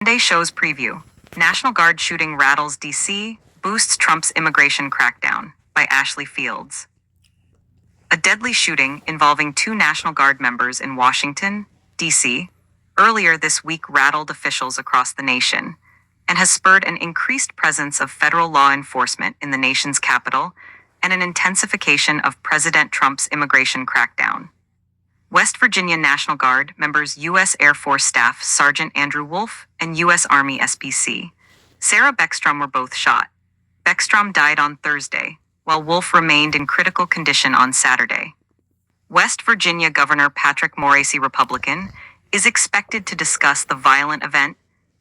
Sunday show's preview. National Guard shooting rattles D.C., boosts Trump's immigration crackdown, by Ashley Fields. A deadly shooting involving two National Guard members in Washington, D.C., earlier this week rattled officials across the nation and has spurred an increased presence of federal law enforcement in the nation's capital and an intensification of President Trump's immigration crackdown. West Virginia National Guard members U.S. Air Force Staff Sergeant Andrew Wolf and U.S. Army SPC Sarah Beckstrom were both shot. Beckstrom died on Thursday, while Wolf remained in critical condition on Saturday. West Virginia Governor Patrick Morrisey, Republican, is expected to discuss the violent event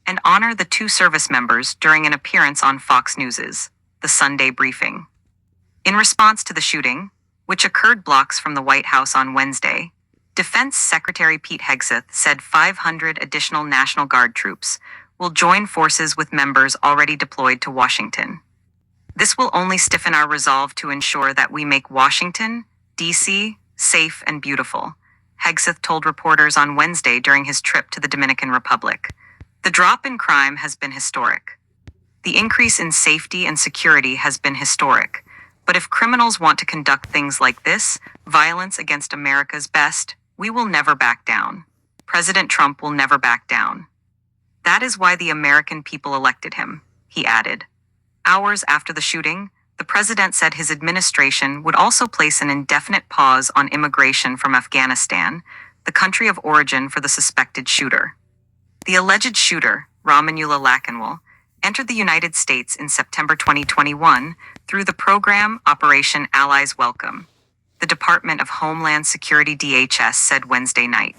and honor the two service members during an appearance on Fox News's The Sunday Briefing. In response to the shooting, which occurred blocks from the White House on Wednesday, Defense Secretary Pete Hegseth said 500 additional National Guard troops will join forces with members already deployed to Washington. This will only stiffen our resolve to ensure that we make Washington, D.C., safe and beautiful, Hegseth told reporters on Wednesday during his trip to the Dominican Republic. The drop in crime has been historic. The increase in safety and security has been historic. But if criminals want to conduct things like this, violence against America's best, we will never back down. President Trump will never back down. That is why the American people elected him, he added. Hours after the shooting, the president said his administration would also place an indefinite pause on immigration from Afghanistan, the country of origin for the suspected shooter. The alleged shooter, Rahmanullah Lakanwal, entered the United States in September 2021 through the program Operation Allies Welcome, the Department of Homeland Security DHS said Wednesday night.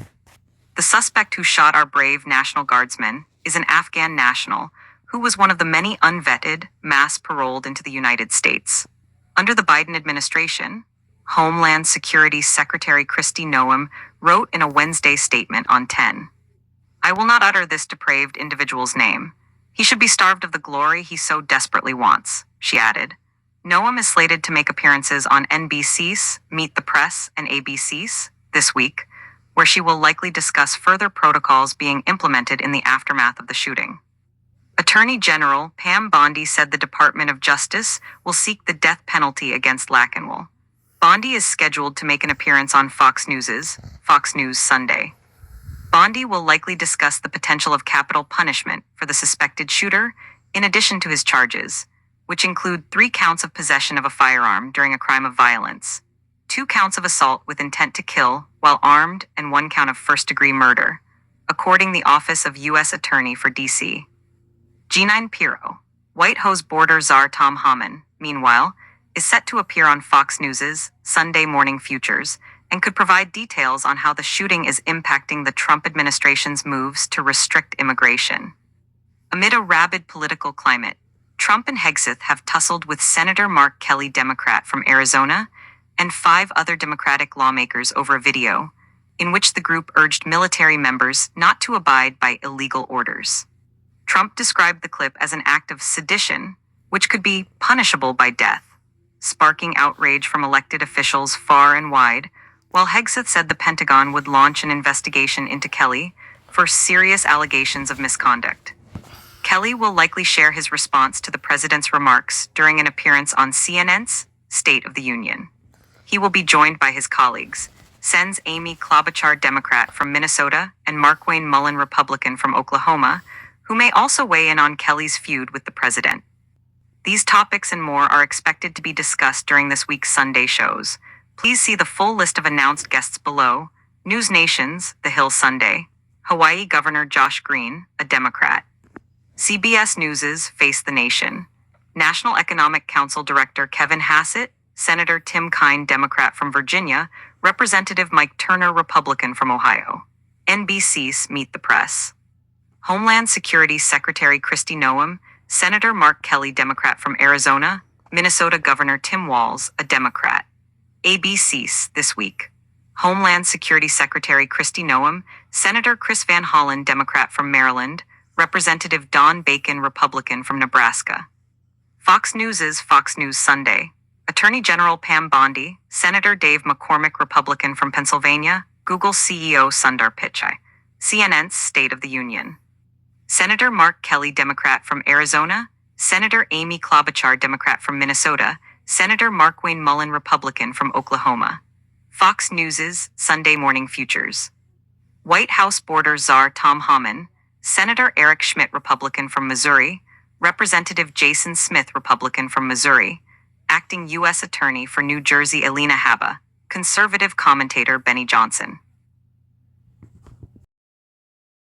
The suspect who shot our brave National Guardsmen is an Afghan national who was one of the many unvetted, mass paroled into the United States. Under the Biden administration, Homeland Security Secretary Kristi Noem wrote in a Wednesday statement on 10. I will not utter this depraved individual's name. He should be starved of the glory he so desperately wants, she added. Noem is slated to make appearances on NBC's Meet the Press and ABC's this week, where she will likely discuss further protocols being implemented in the aftermath of the shooting. Attorney General Pam Bondi said the Department of Justice will seek the death penalty against Lakanwal. Bondi is scheduled to make an appearance on Fox News's Fox News Sunday. Bondi will likely discuss the potential of capital punishment for the suspected shooter, in addition to his charges, which include 3 counts of possession of a firearm during a crime of violence, 2 counts of assault with intent to kill while armed, and 1 count of first-degree murder, according the Office of U.S. Attorney for D.C. G9 Pirro, White House border czar Tom Homan, meanwhile, is set to appear on Fox News's Sunday Morning Futures and could provide details on how the shooting is impacting the Trump administration's moves to restrict immigration. Amid a rabid political climate, Trump and Hegseth have tussled with Senator Mark Kelly, Democrat from Arizona, and 5 other Democratic lawmakers over a video in which the group urged military members not to abide by illegal orders. Trump described the clip as an act of sedition, which could be punishable by death, sparking outrage from elected officials far and wide, while Hegseth said the Pentagon would launch an investigation into Kelly for serious allegations of misconduct. Kelly will likely share his response to the president's remarks during an appearance on CNN's State of the Union. He will be joined by his colleagues, Sen's Amy Klobuchar, Democrat from Minnesota, and Markwayne Mullin, Republican from Oklahoma, who may also weigh in on Kelly's feud with the president. These topics and more are expected to be discussed during this week's Sunday shows. Please see the full list of announced guests below. News Nation's The Hill Sunday, Hawaii Governor Josh Green, a Democrat. CBS News's Face the Nation, National Economic Council Director Kevin Hassett, Senator Tim Kaine, Democrat from Virginia, Representative Mike Turner, Republican from Ohio. NBC's Meet the Press. Homeland Security Secretary Kristi Noem, Senator Mark Kelly, Democrat from Arizona, Minnesota Governor Tim Walz, a Democrat. ABC's This Week. Homeland Security Secretary Kristi Noem, Senator Chris Van Hollen, Democrat from Maryland, Representative Don Bacon, Republican from Nebraska. Fox News's Fox News Sunday. Attorney General Pam Bondi, Senator Dave McCormick, Republican from Pennsylvania, Google CEO Sundar Pichai. CNN's State of the Union. Senator Mark Kelly, Democrat from Arizona, Senator Amy Klobuchar, Democrat from Minnesota, Senator Markwayne Mullin, Republican from Oklahoma. Fox News's Sunday Morning Futures. White House border czar Tom Homan, Senator Eric Schmidt, Republican from Missouri, Representative Jason Smith, Republican from Missouri, Acting U.S. Attorney for New Jersey Alina Habba, Conservative commentator Benny Johnson.